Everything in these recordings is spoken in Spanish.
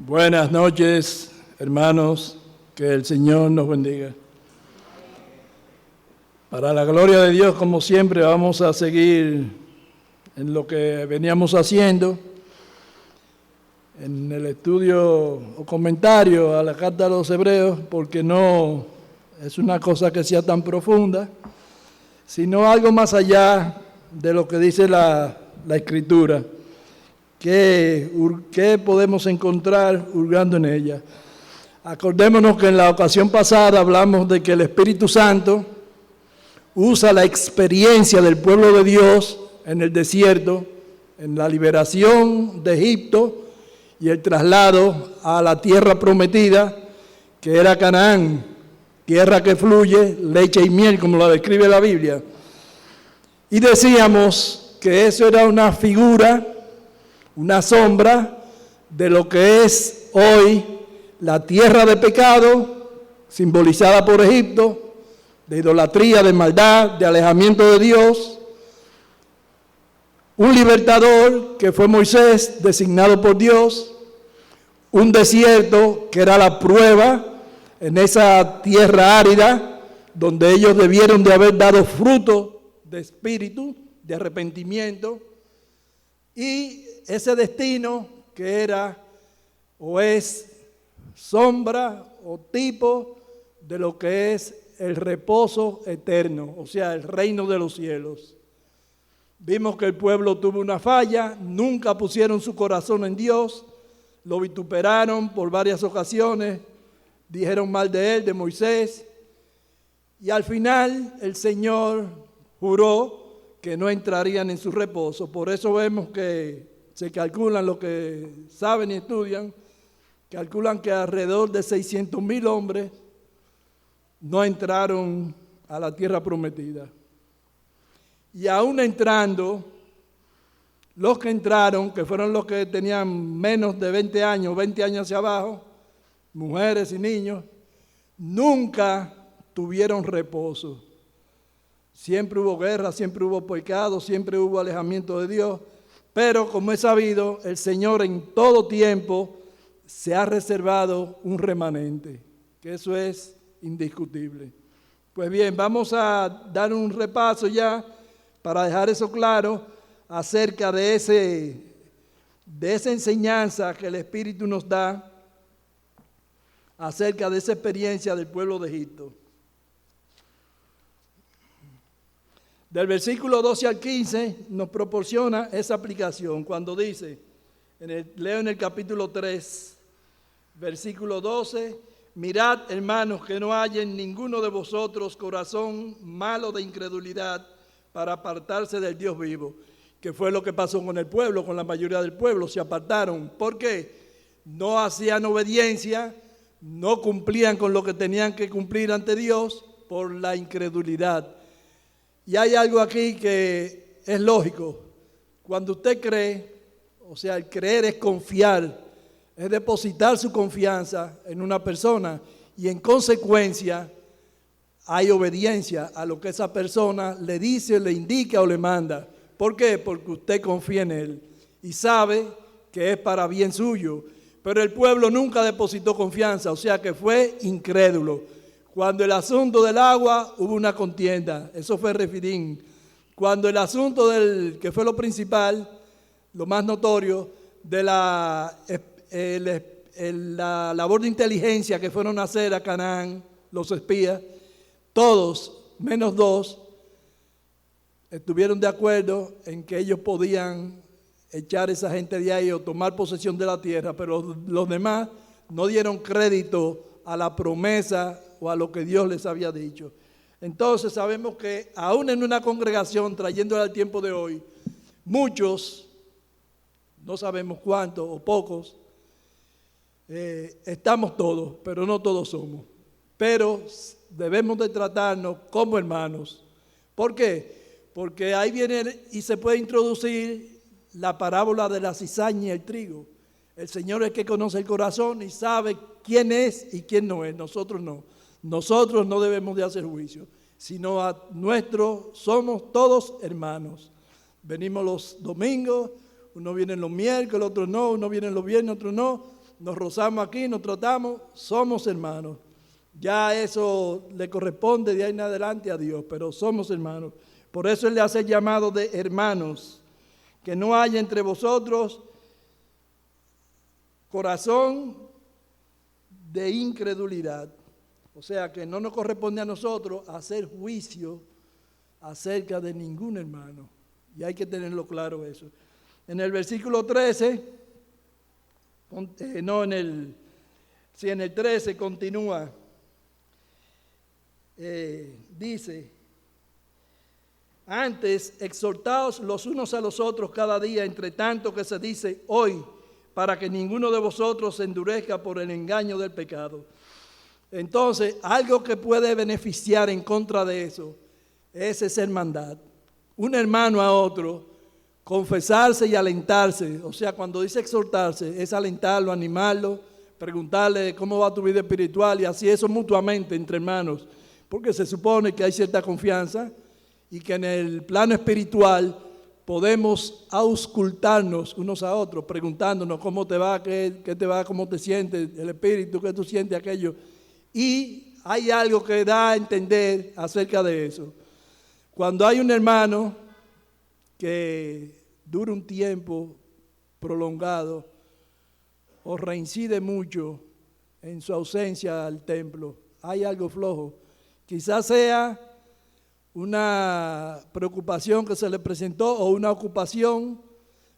Buenas noches, hermanos, que el Señor nos bendiga. Para la gloria de Dios, como siempre, vamos a seguir en lo que veníamos haciendo, en el estudio o comentario a la carta a los Hebreos, porque no es una cosa que sea tan profunda, sino algo más allá de lo que dice la Escritura. ¿Qué podemos encontrar hurgando en ella? Acordémonos que en la ocasión pasada hablamos de que el Espíritu Santo usa la experiencia del pueblo de Dios en el desierto, en la liberación de Egipto y el traslado a la tierra prometida, que era Canaán, tierra que fluye leche y miel, como lo describe la Biblia. Y decíamos que eso era una figura, una sombra de lo que es hoy la tierra de pecado, simbolizada por Egipto, de idolatría, de maldad, de alejamiento de Dios. Un libertador que fue Moisés, designado por Dios. Un desierto que era la prueba en esa tierra árida, donde ellos debieron de haber dado fruto de espíritu, de arrepentimiento. Y ese destino que era o es sombra o tipo de lo que es el reposo eterno, o sea, el reino de los cielos. Vimos que el pueblo tuvo una falla, nunca pusieron su corazón en Dios, lo vituperaron por varias ocasiones, dijeron mal de él, de Moisés, y al final el Señor juró que no entrarían en su reposo. Por eso vemos que se calculan, lo que saben y estudian, calculan que alrededor de 600,000 hombres no entraron a la tierra prometida. Y aún entrando, los que entraron, que fueron los que tenían menos de 20 años hacia abajo, mujeres y niños, nunca tuvieron reposo. Siempre hubo guerra, siempre hubo pecado, siempre hubo alejamiento de Dios. Pero como es sabido, el Señor en todo tiempo se ha reservado un remanente, que eso es indiscutible. Pues bien, vamos a dar un repaso ya para dejar eso claro acerca de esa enseñanza que el Espíritu nos da acerca de esa experiencia del pueblo de Egipto. Del versículo 12 al 15 nos proporciona esa aplicación cuando dice, leo en el capítulo 3, versículo 12, mirad, hermanos, que no haya en ninguno de vosotros corazón malo de incredulidad para apartarse del Dios vivo, que fue lo que pasó con el pueblo, con la mayoría del pueblo, se apartaron. ¿Por qué? No hacían obediencia, no cumplían con lo que tenían que cumplir ante Dios por la incredulidad. Y hay algo aquí que es lógico. Cuando usted cree, o sea, el creer es confiar, es depositar su confianza en una persona y en consecuencia hay obediencia a lo que esa persona le dice, le indica o le manda. ¿Por qué? Porque usted confía en él y sabe que es para bien suyo. Pero el pueblo nunca depositó confianza, o sea que fue incrédulo. Cuando el asunto del agua hubo una contienda, eso fue Refidim. Cuando el asunto que fue lo principal, lo más notorio, de la labor de inteligencia que fueron a hacer a Canaán, los espías, todos, menos 2, estuvieron de acuerdo en que ellos podían echar a esa gente de ahí o tomar posesión de la tierra, pero los demás no dieron crédito a la promesa o a lo que Dios les había dicho. Entonces sabemos que aún en una congregación, trayéndola al tiempo de hoy, muchos, no sabemos cuántos o pocos, estamos todos, pero no todos somos. Pero debemos de tratarnos como hermanos. ¿Por qué? Porque ahí viene y se puede introducir la parábola de la cizaña y el trigo. El Señor es el que conoce el corazón y sabe quién es y quién no es. Nosotros no. Nosotros no debemos de hacer juicio, sino somos todos hermanos. Venimos los domingos, uno viene los miércoles, otro no, uno viene los viernes, otro no, nos rozamos aquí, nos tratamos, somos hermanos. Ya eso le corresponde de ahí en adelante a Dios, pero somos hermanos. Por eso Él le hace llamado de hermanos, que no haya entre vosotros corazón de incredulidad. O sea, que no nos corresponde a nosotros hacer juicio acerca de ningún hermano. Y hay que tenerlo claro eso. En el versículo 13, en el 13 continúa, dice, antes exhortaos los unos a los otros cada día, entre tanto que se dice hoy, para que ninguno de vosotros se endurezca por el engaño del pecado. Entonces, algo que puede beneficiar en contra de eso es esa hermandad. Un hermano a otro, confesarse y alentarse. O sea, cuando dice exhortarse, es alentarlo, animarlo, preguntarle cómo va tu vida espiritual y así eso mutuamente entre hermanos. Porque se supone que hay cierta confianza y que en el plano espiritual podemos auscultarnos unos a otros, preguntándonos cómo te va, qué te va, cómo te sientes, el espíritu, qué tú sientes, aquello. Y hay algo que da a entender acerca de eso. Cuando hay un hermano que dura un tiempo prolongado o reincide mucho en su ausencia al templo, hay algo flojo. Quizás sea una preocupación que se le presentó o una ocupación,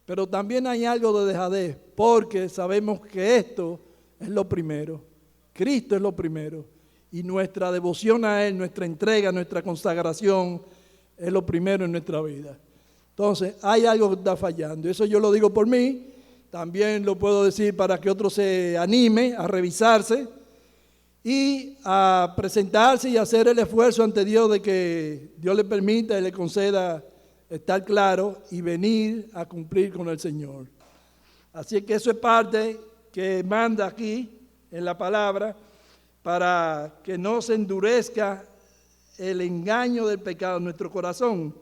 pero también hay algo de dejadez, porque sabemos que esto es lo primero. Cristo es lo primero. Y nuestra devoción a Él, nuestra entrega, nuestra consagración es lo primero en nuestra vida. Entonces, hay algo que está fallando. Eso yo lo digo por mí. También lo puedo decir para que otro se anime a revisarse y a presentarse y hacer el esfuerzo ante Dios de que Dios le permita y le conceda estar claro y venir a cumplir con el Señor. Así que eso es parte que manda aquí en la palabra para que no se endurezca el engaño del pecado en nuestro corazón,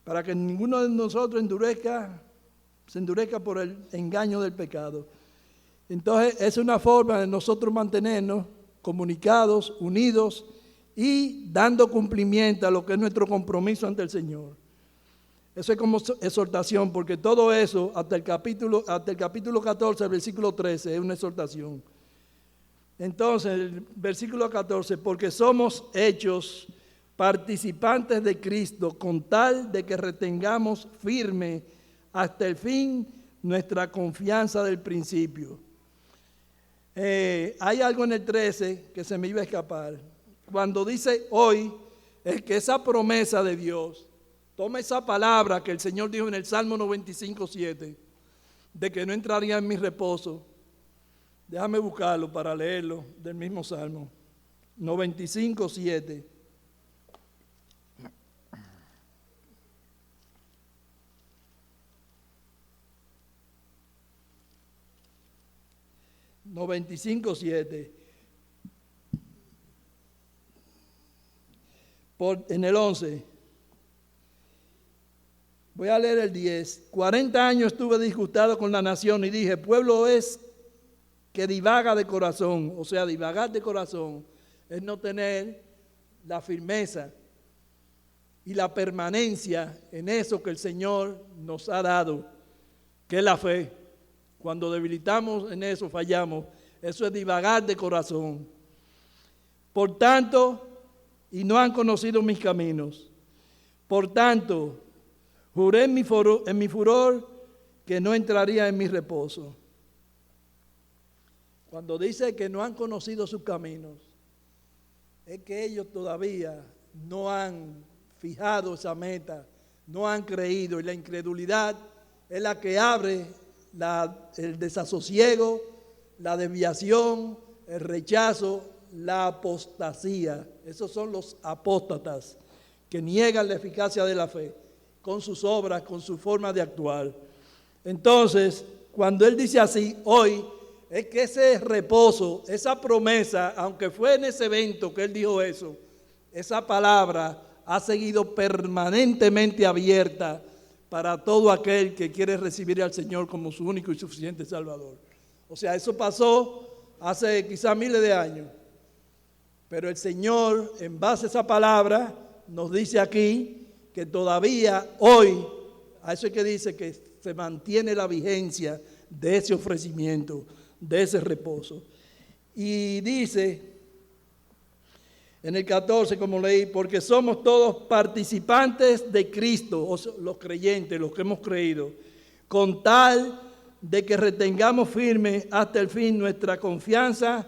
para que ninguno de nosotros se endurezca por el engaño del pecado. Entonces es una forma de nosotros mantenernos comunicados, unidos y dando cumplimiento a lo que es nuestro compromiso ante el Señor. Eso es como exhortación, porque todo eso, hasta el capítulo 14, el versículo 13, es una exhortación. Entonces, el versículo 14, porque somos hechos participantes de Cristo, con tal de que retengamos firme hasta el fin nuestra confianza del principio. Hay algo en el 13 que se me iba a escapar. Cuando dice hoy, es que esa promesa de Dios, toma esa palabra que el Señor dijo en el Salmo 95:7, de que no entraría en mi reposo. Déjame buscarlo para leerlo del mismo Salmo. 95:7. En el 11. Voy a leer el 10. 40 años estuve disgustado con la nación y dije, pueblo es que divaga de corazón. O sea, divagar de corazón es no tener la firmeza y la permanencia en eso que el Señor nos ha dado, que es la fe. Cuando debilitamos en eso, fallamos. Eso es divagar de corazón. Por tanto, y no han conocido mis caminos. Por tanto, juré en mi furor que no entraría en mi reposo. Cuando dice que no han conocido sus caminos, es que ellos todavía no han fijado esa meta, no han creído, y la incredulidad es la que abre el desasosiego, la desviación, el rechazo, la apostasía. Esos son los apóstatas que niegan la eficacia de la fe con sus obras, con su forma de actuar. Entonces, cuando él dice así, hoy, es que ese reposo, esa promesa, aunque fue en ese evento que él dijo eso, esa palabra ha seguido permanentemente abierta para todo aquel que quiere recibir al Señor como su único y suficiente Salvador. O sea, eso pasó hace quizás miles de años. Pero el Señor, en base a esa palabra, nos dice aquí que todavía hoy, a eso es que dice que se mantiene la vigencia de ese ofrecimiento, de ese reposo. Y dice en el 14, como leí, porque somos todos participantes de Cristo, o sea, los creyentes, los que hemos creído, con tal de que retengamos firme hasta el fin nuestra confianza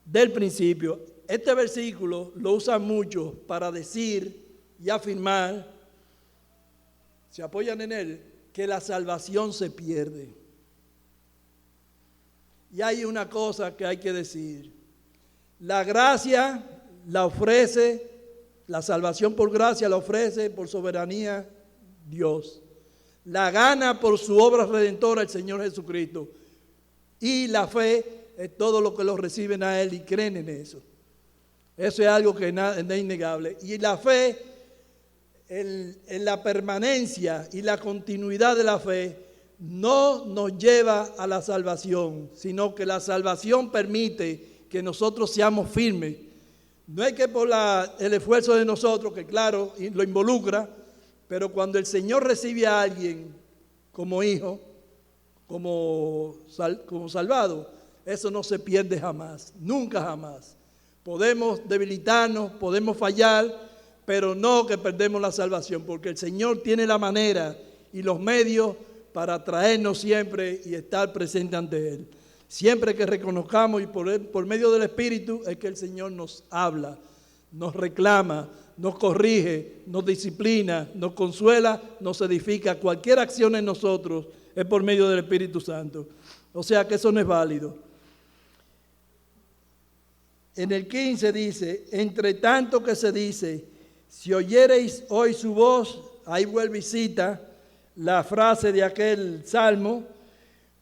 del principio. Este versículo lo usan mucho para decir y afirmar, se apoyan en él, que la salvación se pierde. Y hay una cosa que hay que decir. La gracia la ofrece, la salvación por gracia la ofrece por soberanía Dios. La gana por su obra redentora el Señor Jesucristo. Y la fe es todo lo que lo reciben a Él y creen en eso. Eso es algo que es innegable. Y la fe, en la permanencia y la continuidad de la fe, no nos lleva a la salvación, sino que la salvación permite que nosotros seamos firmes. No es que por el esfuerzo de nosotros, que claro, lo involucra, pero cuando el Señor recibe a alguien como hijo, como salvado, eso no se pierde jamás, nunca jamás. Podemos debilitarnos, podemos fallar, pero no que perdemos la salvación, porque el Señor tiene la manera y los medios para traernos siempre y estar presente ante Él. Siempre que reconozcamos y por medio del Espíritu es que el Señor nos habla, nos reclama, nos corrige, nos disciplina, nos consuela, nos edifica. Cualquier acción en nosotros es por medio del Espíritu Santo. O sea que eso no es válido. En el 15 dice, entre tanto que se dice, si oyereis hoy su voz, ahí vuelve y cita la frase de aquel salmo,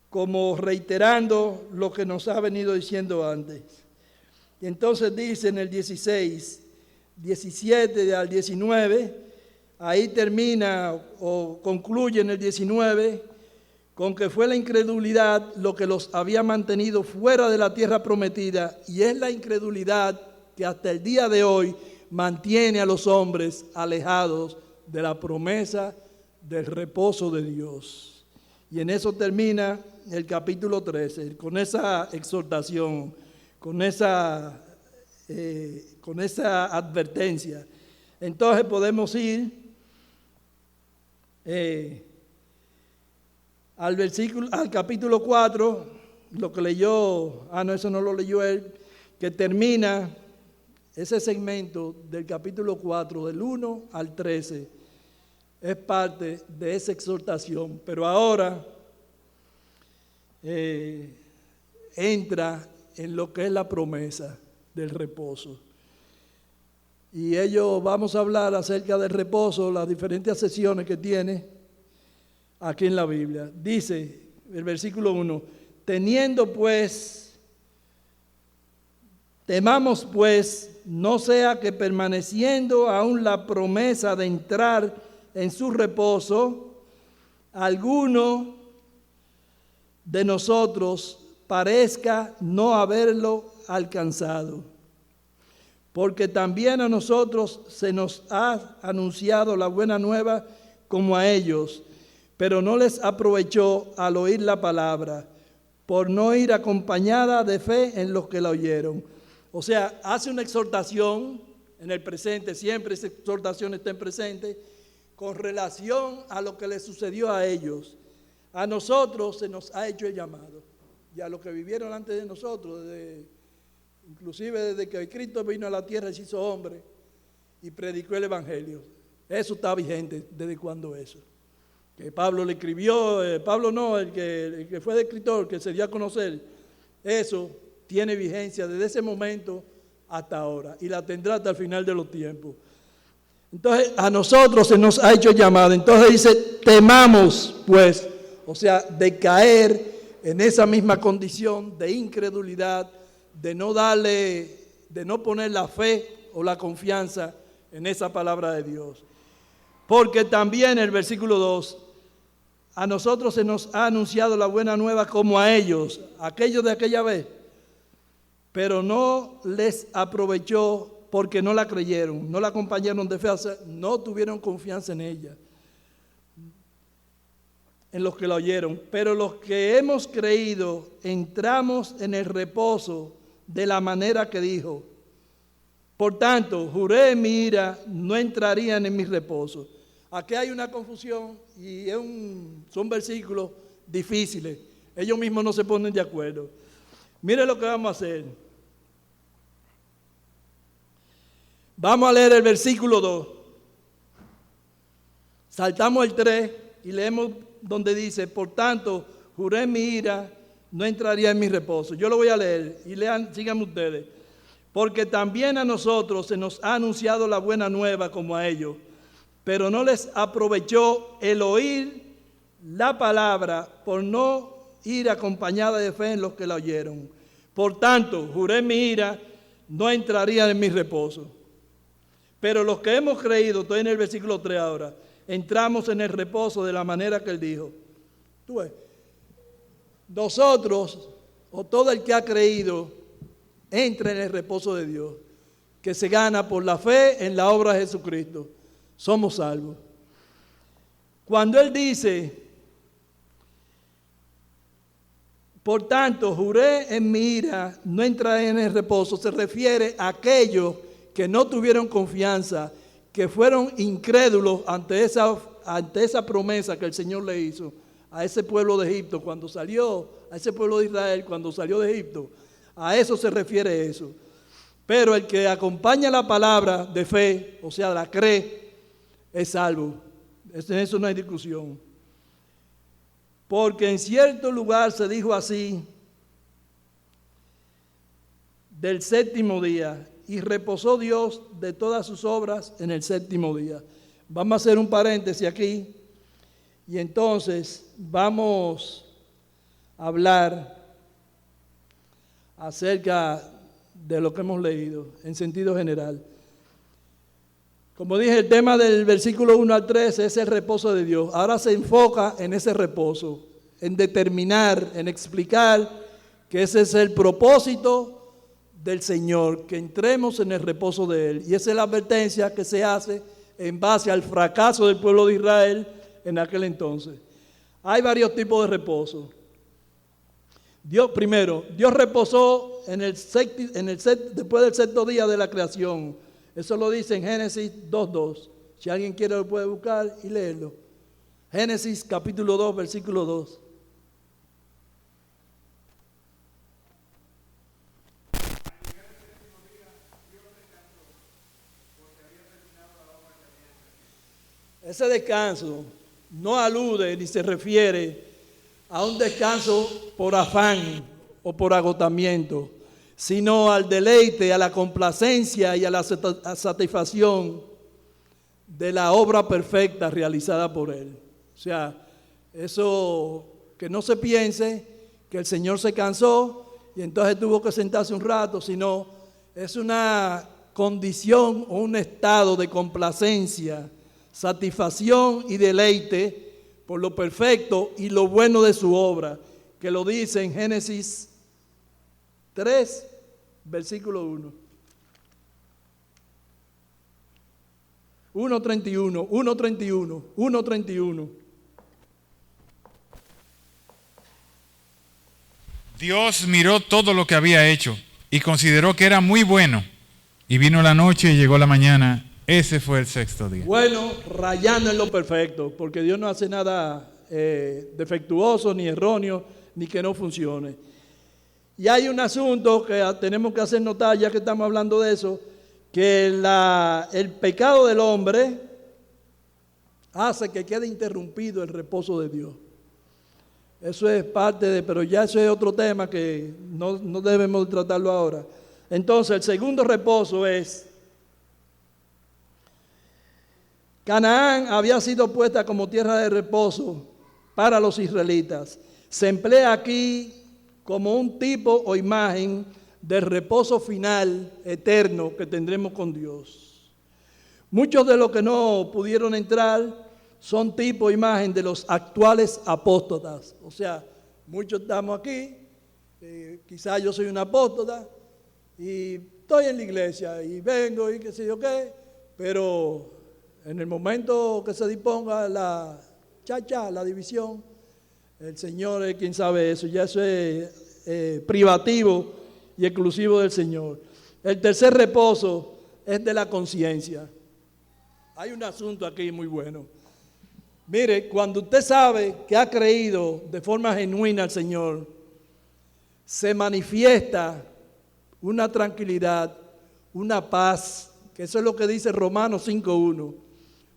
como reiterando lo que nos ha venido diciendo antes. Y entonces dice en el 16, 17 al 19, ahí termina o concluye en el 19, con que fue la incredulidad lo que los había mantenido fuera de la tierra prometida, y es la incredulidad que hasta el día de hoy mantiene a los hombres alejados de la promesa del reposo de Dios. Y en eso termina el capítulo 13, con esa exhortación, con esa advertencia. Entonces podemos ir al capítulo 4, lo que leyó, no, eso no lo leyó él, que termina ese segmento del capítulo 4, del 1 al 13, es parte de esa exhortación, pero ahora entra en lo que es la promesa del reposo. Y vamos a hablar acerca del reposo, las diferentes sesiones que tiene aquí en la Biblia. Dice el versículo 1, temamos pues, no sea que permaneciendo aún la promesa de entrar en su reposo, alguno de nosotros parezca no haberlo alcanzado. Porque también a nosotros se nos ha anunciado la buena nueva como a ellos, pero no les aprovechó al oír la palabra, por no ir acompañada de fe en los que la oyeron. O sea, hace una exhortación en el presente, siempre esa exhortación está en presente, con relación a lo que les sucedió a ellos. A nosotros se nos ha hecho el llamado, y a los que vivieron antes de nosotros, inclusive desde que Cristo vino a la tierra y se hizo hombre y predicó el Evangelio. Eso está vigente desde cuando eso. Que Pablo le escribió, Pablo no, el que fue el escritor, que se dio a conocer, eso tiene vigencia desde ese momento hasta ahora y la tendrá hasta el final de los tiempos. Entonces a nosotros se nos ha hecho llamado. Entonces dice, temamos pues, o sea, de caer en esa misma condición de incredulidad, de no poner la fe o la confianza en esa palabra de Dios. Porque también el versículo 2, a nosotros se nos ha anunciado la buena nueva como a ellos, aquellos de aquella vez, pero no les aprovechó porque no la creyeron, no la acompañaron de fe, no tuvieron confianza en ella, en los que la oyeron. Pero los que hemos creído entramos en el reposo de la manera que dijo. Por tanto, juré en mi ira, no entrarían en mi reposo. Aquí hay una confusión y son versículos difíciles. Ellos mismos no se ponen de acuerdo. Mire lo que vamos a hacer. Vamos a leer el versículo 2. Saltamos el 3 y leemos donde dice, por tanto, juré en mi ira, no entraría en mi reposo. Yo lo voy a leer y lean, síganme ustedes. Porque también a nosotros se nos ha anunciado la buena nueva como a ellos, pero no les aprovechó el oír la palabra por no ir acompañada de fe en los que la oyeron. Por tanto, juré en mi ira, no entrarían en mi reposo. Pero los que hemos creído, estoy en el versículo 3 ahora, entramos en el reposo de la manera que él dijo. Tú ves, nosotros, o todo el que ha creído, entra en el reposo de Dios, que se gana por la fe en la obra de Jesucristo. Somos salvos. Cuando él dice, por tanto, juré en mi ira, no entraré en el reposo, se refiere a aquellos que no tuvieron confianza, que fueron incrédulos ante esa promesa que el Señor le hizo a ese pueblo de Egipto cuando salió, a ese pueblo de Israel cuando salió de Egipto. A eso se refiere eso. Pero el que acompaña la palabra de fe, o sea, la cree, es salvo. En eso no hay discusión. Porque en cierto lugar se dijo así, del séptimo día, y reposó Dios de todas sus obras en el séptimo día. Vamos a hacer un paréntesis aquí, y entonces vamos a hablar acerca de lo que hemos leído en sentido general. Como dije, el tema del versículo 1 al 3 es el reposo de Dios. Ahora se enfoca en ese reposo, en determinar, en explicar que ese es el propósito del Señor, que entremos en el reposo de Él. Y esa es la advertencia que se hace en base al fracaso del pueblo de Israel en aquel entonces. Hay varios tipos de reposo. Dios reposó después del sexto día de la creación. Eso lo dice en Génesis 2:2. Si alguien quiere lo puede buscar y leerlo. Génesis capítulo 2, versículo 2. Ese descanso no alude ni se refiere a un descanso por afán o por agotamiento, sino al deleite, a la complacencia y a la satisfacción de la obra perfecta realizada por Él. O sea, eso que no se piense que el Señor se cansó y entonces tuvo que sentarse un rato, sino es una condición o un estado de complacencia, satisfacción y deleite por lo perfecto y lo bueno de su obra, que lo dice en Génesis 3, versículo 1. 1:31. Dios miró todo lo que había hecho y consideró que era muy bueno. Y vino la noche y llegó la mañana. Ese fue el sexto día. Bueno, rayando en lo perfecto, porque Dios no hace nada defectuoso, ni erróneo, ni que no funcione. Y hay un asunto que tenemos que hacer notar, ya que estamos hablando de eso, que el pecado del hombre hace que quede interrumpido el reposo de Dios. Eso es parte pero ya eso es otro tema que no debemos tratarlo ahora. Entonces, el segundo reposo es: Canaán había sido puesta como tierra de reposo para los israelitas. Se emplea aquí como un tipo o imagen del reposo final eterno que tendremos con Dios. Muchos de los que no pudieron entrar son tipo e imagen de los actuales apóstatas. O sea, muchos estamos aquí, quizás yo soy un apóstata y estoy en la iglesia y vengo y qué sé yo qué, pero en el momento que se disponga la la división, el Señor es quien sabe eso, ya eso es privativo y exclusivo del Señor. El tercer reposo es de la conciencia. Hay un asunto aquí muy bueno. Mire, cuando usted sabe que ha creído de forma genuina al Señor, se manifiesta una tranquilidad, una paz, que eso es lo que dice Romanos 5:1.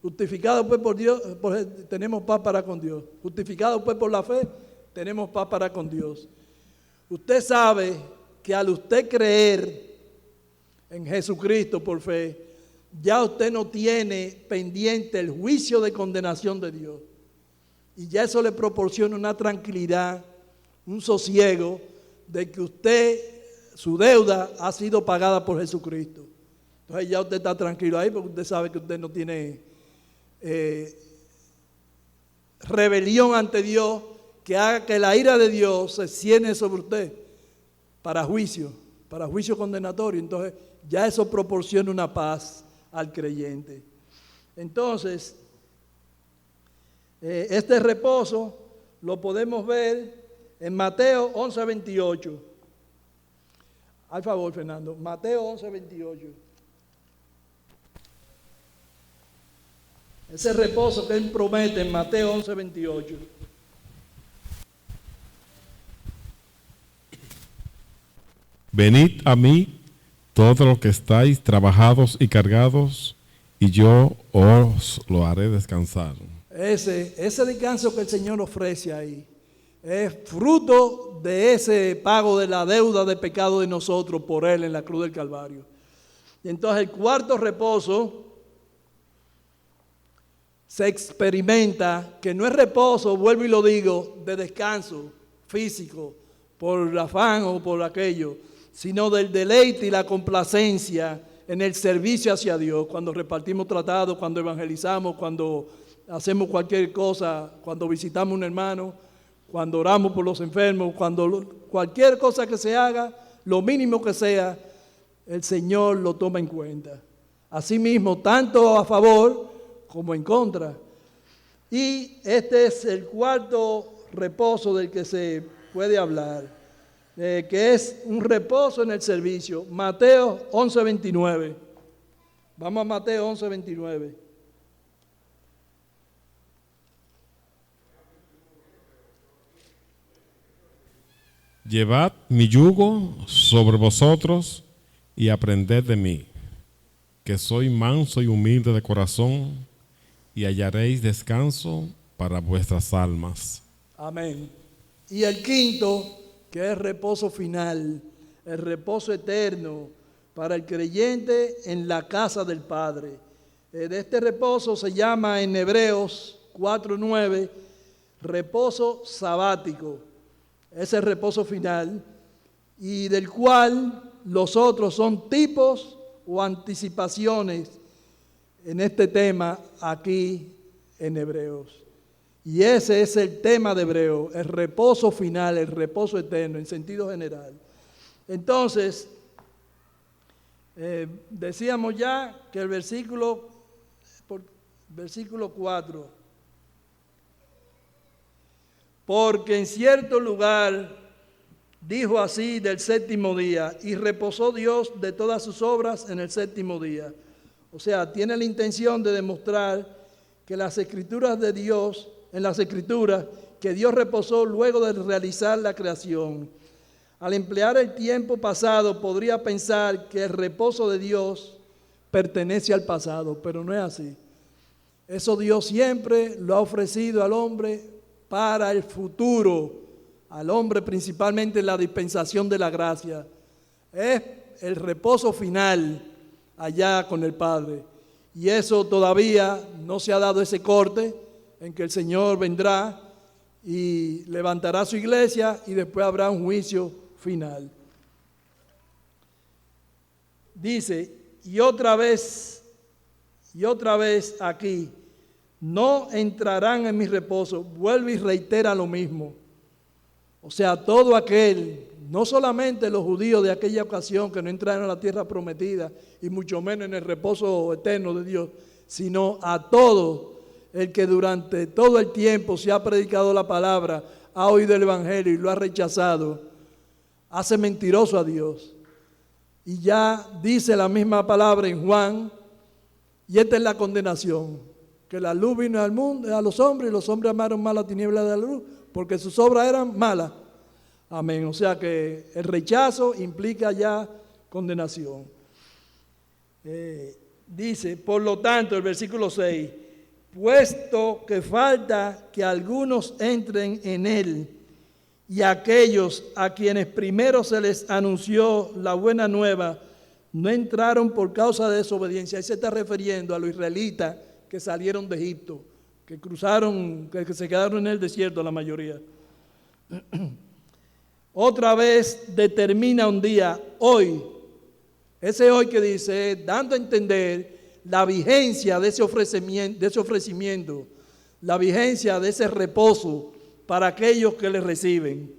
Justificados pues por Dios, tenemos paz para con Dios. Justificados pues por la fe, tenemos paz para con Dios. Usted sabe que al usted creer en Jesucristo por fe, ya usted no tiene pendiente el juicio de condenación de Dios. Y ya eso le proporciona una tranquilidad, un sosiego de que usted, su deuda ha sido pagada por Jesucristo. Entonces ya usted está tranquilo ahí porque usted sabe que usted no tiene rebelión ante Dios que haga que la ira de Dios se cierne sobre usted para juicio condenatorio. Entonces ya eso proporciona una paz al creyente. Entonces, este reposo lo podemos ver en Mateo 11:28. Al favor, Fernando, Mateo 11:28. Ese reposo que Él promete en Mateo 11:28. Venid a mí, todos los que estáis trabajados y cargados, y yo os lo haré descansar. Ese descanso que el Señor ofrece ahí es fruto de ese pago de la deuda de pecado de nosotros por Él en la cruz del Calvario. Y entonces el cuarto reposo se experimenta, que no es reposo, vuelvo y lo digo, de descanso físico, por el afán o por aquello, sino del deleite y la complacencia en el servicio hacia Dios, cuando repartimos tratados, cuando evangelizamos, cuando hacemos cualquier cosa, cuando visitamos a un hermano, cuando oramos por los enfermos, cualquier cosa que se haga, lo mínimo que sea, el Señor lo toma en cuenta. Asimismo, tanto a favor como en contra. Y este es el cuarto reposo del que se puede hablar, que es un reposo en el servicio. Mateo 11:29. Vamos a Mateo 11:29. Llevad mi yugo sobre vosotros y aprended de mí, que soy manso y humilde de corazón, y hallaréis descanso para vuestras almas. Amén. Y el quinto, que es reposo final, el reposo eterno para el creyente en la casa del Padre. De este reposo se llama en Hebreos 4:9 reposo sabático. Es el reposo final y del cual los otros son tipos o anticipaciones en este tema aquí en Hebreos. Y ese es el tema de Hebreos, el reposo final, el reposo eterno en sentido general. Entonces, decíamos ya que el versículo 4, porque en cierto lugar dijo así del séptimo día, y reposó Dios de todas sus obras en el séptimo día. O sea, tiene la intención de demostrar que las escrituras de Dios, en las escrituras, que Dios reposó luego de realizar la creación. Al emplear el tiempo pasado, podría pensar que el reposo de Dios pertenece al pasado, pero no es así. Eso Dios siempre lo ha ofrecido al hombre para el futuro, al hombre principalmente en la dispensación de la gracia. Es el reposo final allá con el Padre. Y eso todavía no se ha dado ese corte en que el Señor vendrá y levantará su iglesia y después habrá un juicio final. Dice, y otra vez aquí, no entrarán en mi reposo. Vuelve y reitera lo mismo. O sea, todo aquel, no solamente los judíos de aquella ocasión que no entraron a la tierra prometida, y mucho menos en el reposo eterno de Dios, sino a todo el que durante todo el tiempo se ha predicado la palabra, ha oído el evangelio y lo ha rechazado, hace mentiroso a Dios. Y ya dice la misma palabra en Juan, y esta es la condenación, que la luz vino al mundo, a los hombres, y los hombres amaron más la tiniebla de la luz, porque sus obras eran malas. Amén. O sea que el rechazo implica ya condenación. Dice, por lo tanto, el versículo 6, puesto que falta que algunos entren en él, y aquellos a quienes primero se les anunció la buena nueva, no entraron por causa de desobediencia. Ahí se está refiriendo a los israelitas que salieron de Egipto, que cruzaron, que se quedaron en el desierto la mayoría. Otra vez determina un día, hoy, ese hoy que dice, dando a entender la vigencia de ese ofrecimiento, la vigencia de ese reposo para aquellos que le reciben.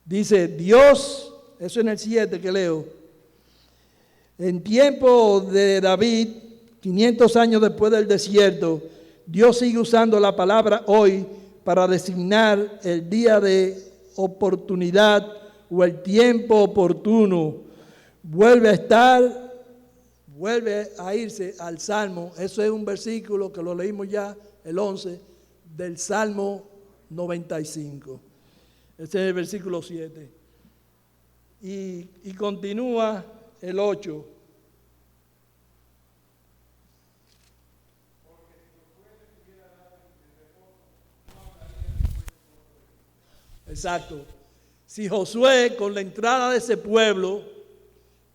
Dice, Dios, eso en el 7 que leo, en tiempo de David, 500 años después del desierto, Dios sigue usando la palabra hoy para designar el día de oportunidad o el tiempo oportuno. Vuelve a irse al Salmo. Eso es un versículo que lo leímos ya, el 11, del Salmo 95. Ese es el versículo 7. Y continúa el 8. Exacto. Si Josué, con la entrada de ese pueblo,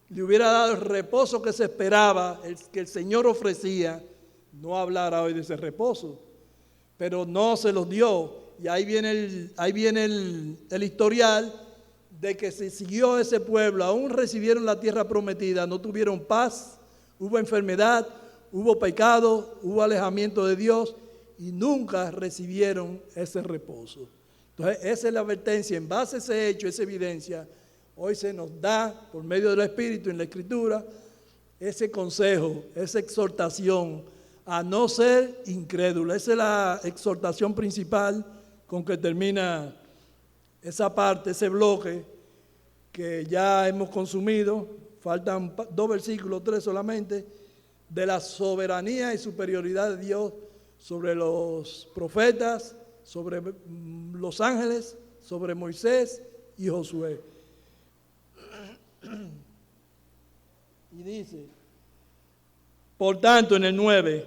le hubiera dado el reposo que se esperaba, que el Señor ofrecía, no hablara hoy de ese reposo. Pero no se los dio. Y ahí viene el historial de que se siguió ese pueblo, aún recibieron la tierra prometida, no tuvieron paz, hubo enfermedad, hubo pecado, hubo alejamiento de Dios y nunca recibieron ese reposo. Entonces, esa es la advertencia. En base a ese hecho, esa evidencia, hoy se nos da, por medio del Espíritu en la Escritura, ese consejo, esa exhortación a no ser incrédulo. Esa es la exhortación principal con que termina esa parte, ese bloque que ya hemos consumido. Faltan 2 versículos, 3 solamente, de la soberanía y superioridad de Dios sobre los profetas, sobre los ángeles, sobre Moisés y Josué. Y dice, por tanto, en el 9,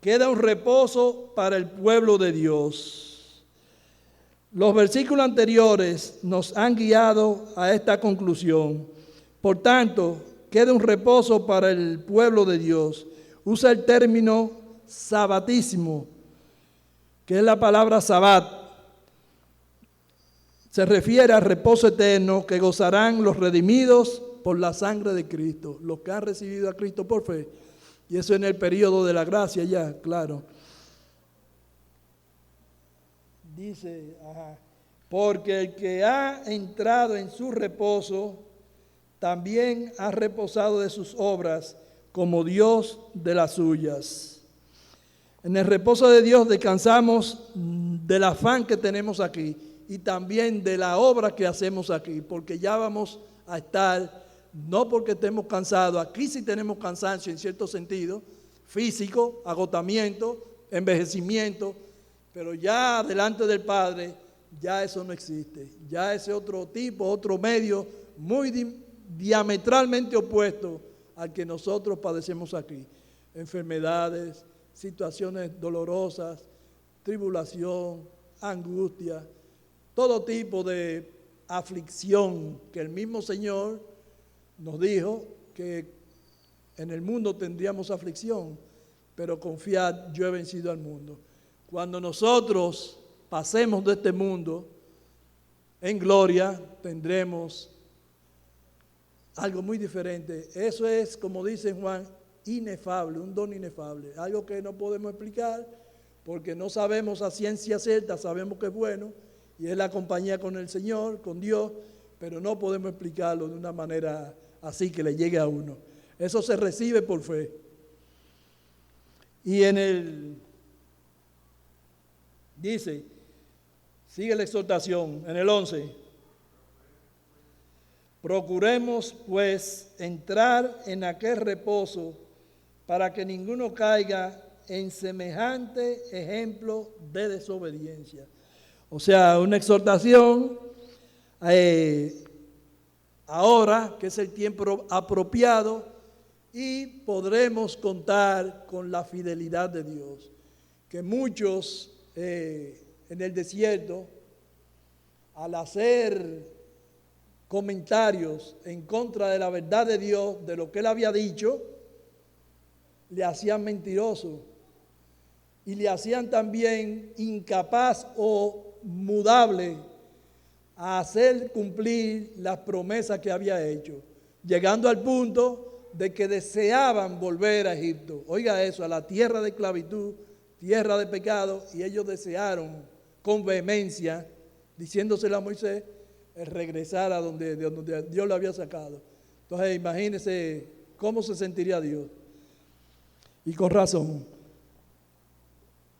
queda un reposo para el pueblo de Dios. Los versículos anteriores nos han guiado a esta conclusión. Por tanto, queda un reposo para el pueblo de Dios. Usa el término sabatísimo, que es la palabra sabat. Se refiere al reposo eterno que gozarán los redimidos por la sangre de Cristo, los que han recibido a Cristo por fe. Y eso en el periodo de la gracia ya, claro. Dice, porque el que ha entrado en su reposo, también ha reposado de sus obras, como Dios de las suyas. En el reposo de Dios descansamos del afán que tenemos aquí y también de la obra que hacemos aquí, porque ya vamos a estar, no porque estemos cansados, aquí sí tenemos cansancio en cierto sentido, físico, agotamiento, envejecimiento, pero ya delante del Padre, ya eso no existe, ya ese otro tipo, otro medio muy diametralmente opuesto al que nosotros padecemos aquí. Enfermedades, situaciones dolorosas, tribulación, angustia, todo tipo de aflicción que el mismo Señor nos dijo que en el mundo tendríamos aflicción, pero confiad, yo he vencido al mundo. Cuando nosotros pasemos de este mundo en gloria, tendremos algo muy diferente. Eso es, como dice Juan, inefable, un don inefable, algo que no podemos explicar porque no sabemos a ciencia cierta, sabemos que es bueno y es la compañía con el Señor, con Dios, pero no podemos explicarlo de una manera así que le llegue a uno. Eso se recibe por fe. Y dice, sigue la exhortación en el 11. Procuremos pues entrar en aquel reposo para que ninguno caiga en semejante ejemplo de desobediencia. O sea, una exhortación ahora que es el tiempo apropiado y podremos contar con la fidelidad de Dios. Que muchos en el desierto, al hacer comentarios en contra de la verdad de Dios, de lo que Él había dicho, le hacían mentiroso y le hacían también incapaz o mudable a hacer cumplir las promesas que había hecho, llegando al punto de que deseaban volver a Egipto. Oiga eso, a la tierra de esclavitud, tierra de pecado, y ellos desearon con vehemencia, diciéndoselo a Moisés, el regresar a donde Dios lo había sacado. Entonces imagínense cómo se sentiría Dios. Y con razón.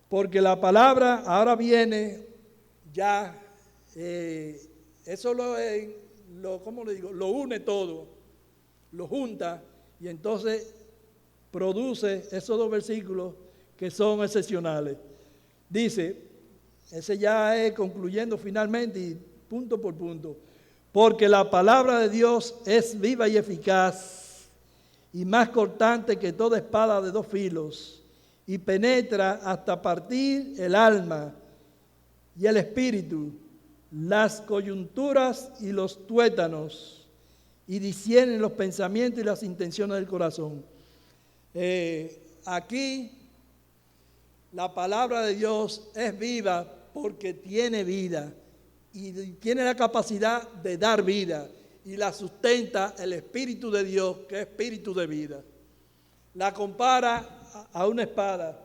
Porque la palabra ahora viene ya, eso ¿cómo le digo? Lo une todo, lo junta y entonces produce esos dos versículos que son excepcionales. Dice, ese ya es concluyendo finalmente y punto por punto, porque la palabra de Dios es viva y eficaz y más cortante que toda espada de dos filos y penetra hasta partir el alma y el espíritu, las coyunturas y los tuétanos, y discierne los pensamientos y las intenciones del corazón. Aquí la palabra de Dios es viva porque tiene vida y tiene la capacidad de dar vida y la sustenta el Espíritu de Dios, que es espíritu de vida. La compara a una espada,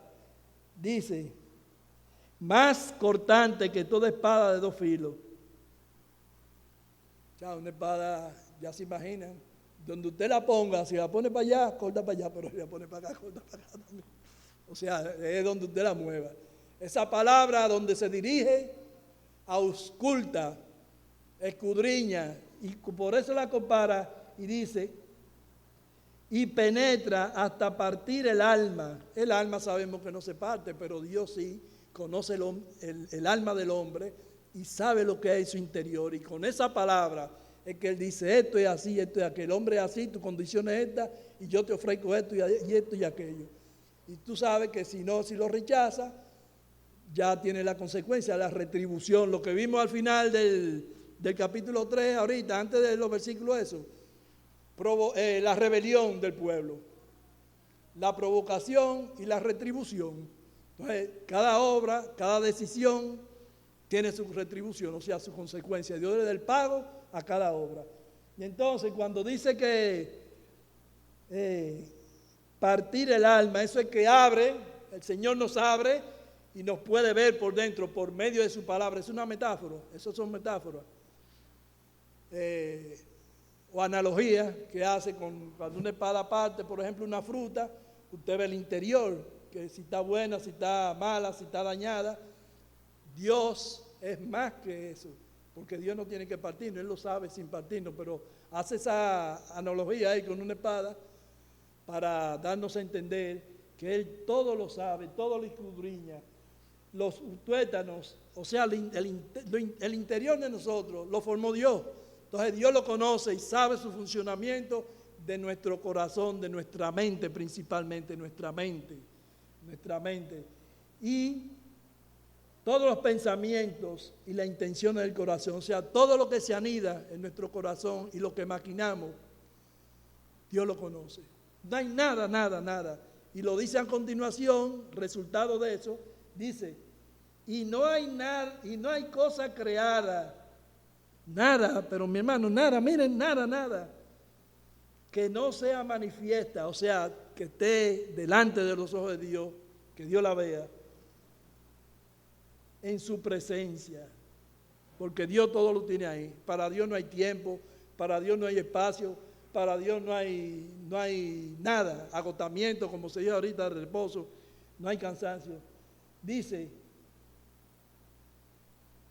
dice, más cortante que toda espada de dos filos. Ya, una espada, ya se imaginan, donde usted la ponga, si la pone para allá, corta para allá, pero si la pone para acá, corta para acá también. O sea, es donde usted la mueva. Esa palabra donde se dirige, ausculta, escudriña, y por eso la compara y dice, y penetra hasta partir el alma. El alma sabemos que no se parte, pero Dios sí conoce el alma del hombre y sabe lo que hay en su interior. Y con esa palabra es que Él dice, esto es así, esto es aquel. El hombre es así, tu condición es esta, y yo te ofrezco esto y esto y aquello. Y tú sabes que si lo rechaza, ya tiene la consecuencia, la retribución. Lo que vimos al final del capítulo 3 ahorita, antes de los versículos esos, la rebelión del pueblo, la provocación y la retribución. Entonces, cada obra, cada decisión tiene su retribución, o sea, su consecuencia. Dios le da el pago a cada obra. Y entonces, cuando dice que partir el alma, eso es que abre, el Señor nos abre y nos puede ver por dentro por medio de su palabra. Es una metáfora, esas son metáforas. O analogías que hace cuando una espada parte, por ejemplo, una fruta, usted ve el interior, que si está buena, si está mala, si está dañada. Dios es más que eso, porque Dios no tiene que partirnos, Él lo sabe sin partirnos, pero hace esa analogía ahí con una espada para darnos a entender que Él todo lo sabe, todo lo escudriña. Los tuétanos, o sea, el interior de nosotros lo formó Dios. Entonces Dios lo conoce y sabe su funcionamiento de nuestro corazón, de nuestra mente principalmente, nuestra mente. Y todos los pensamientos y las intenciones del corazón, o sea, todo lo que se anida en nuestro corazón y lo que maquinamos, Dios lo conoce. No hay nada. Y lo dice a continuación, resultado de eso, dice, y no hay nada, y no hay cosa creada. Nada, pero mi hermano, nada, miren, nada, que no sea manifiesta, o sea, que esté delante de los ojos de Dios, que Dios la vea, en su presencia, porque Dios todo lo tiene ahí. Para Dios no hay tiempo, para Dios no hay espacio, para Dios no hay nada, agotamiento, como se dice ahorita, reposo, no hay cansancio. Dice,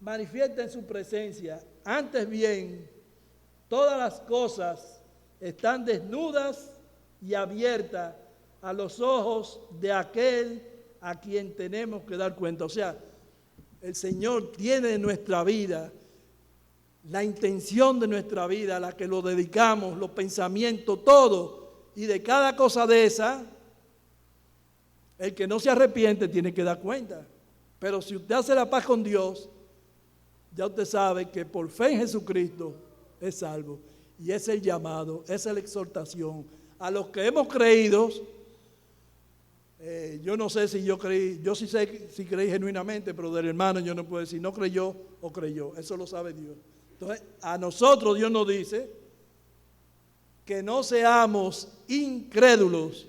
manifiesta en su presencia, antes bien, todas las cosas están desnudas y abiertas a los ojos de aquel a quien tenemos que dar cuenta. O sea, el Señor tiene en nuestra vida la intención de nuestra vida, a la que lo dedicamos, los pensamientos, todo. Y de cada cosa de esa, el que no se arrepiente tiene que dar cuenta. Pero si usted hace la paz con Dios, ya usted sabe que por fe en Jesucristo es salvo. Y ese es el llamado, esa es la exhortación. A los que hemos creído, yo no sé si yo creí, yo sí sé si creí genuinamente, pero del hermano yo no puedo decir no creyó o creyó, eso lo sabe Dios. Entonces, a nosotros Dios nos dice que no seamos incrédulos.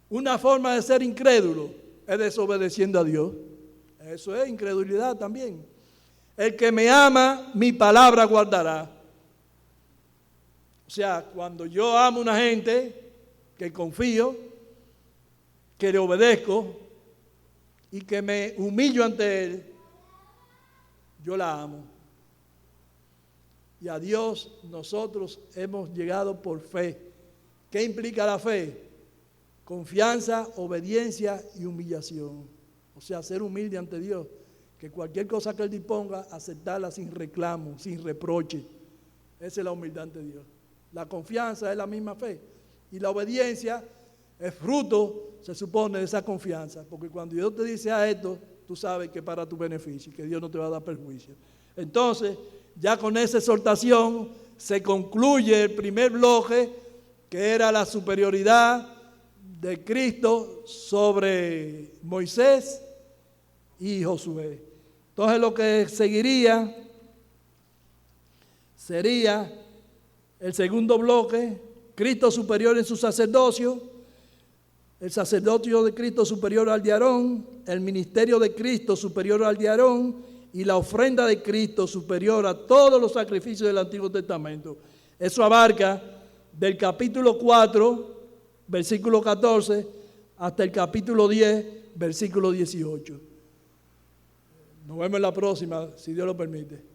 Una forma de ser incrédulo es desobedeciendo a Dios. Eso es incredulidad también. El que me ama, mi palabra guardará. O sea, cuando yo amo a una gente que confío, que le obedezco y que me humillo ante Él, yo la amo. Y a Dios nosotros hemos llegado por fe. ¿Qué implica la fe? Confianza, obediencia y humillación. O sea, ser humilde ante Dios. Que cualquier cosa que Él disponga, aceptarla sin reclamo, sin reproche. Esa es la humildad ante Dios. La confianza es la misma fe. Y la obediencia es fruto, se supone, de esa confianza. Porque cuando Dios te dice a esto, tú sabes que es para tu beneficio, que Dios no te va a dar perjuicio. Entonces, ya con esa exhortación se concluye el primer bloque, que era la superioridad de Cristo sobre Moisés y Josué. Entonces lo que seguiría sería el segundo bloque, Cristo superior en su sacerdocio, el sacerdocio de Cristo superior al de Aarón, el ministerio de Cristo superior al de Aarón y la ofrenda de Cristo superior a todos los sacrificios del Antiguo Testamento. Eso abarca del capítulo 4, versículo 14, hasta el capítulo 10, versículo 18. Nos vemos en la próxima, si Dios lo permite.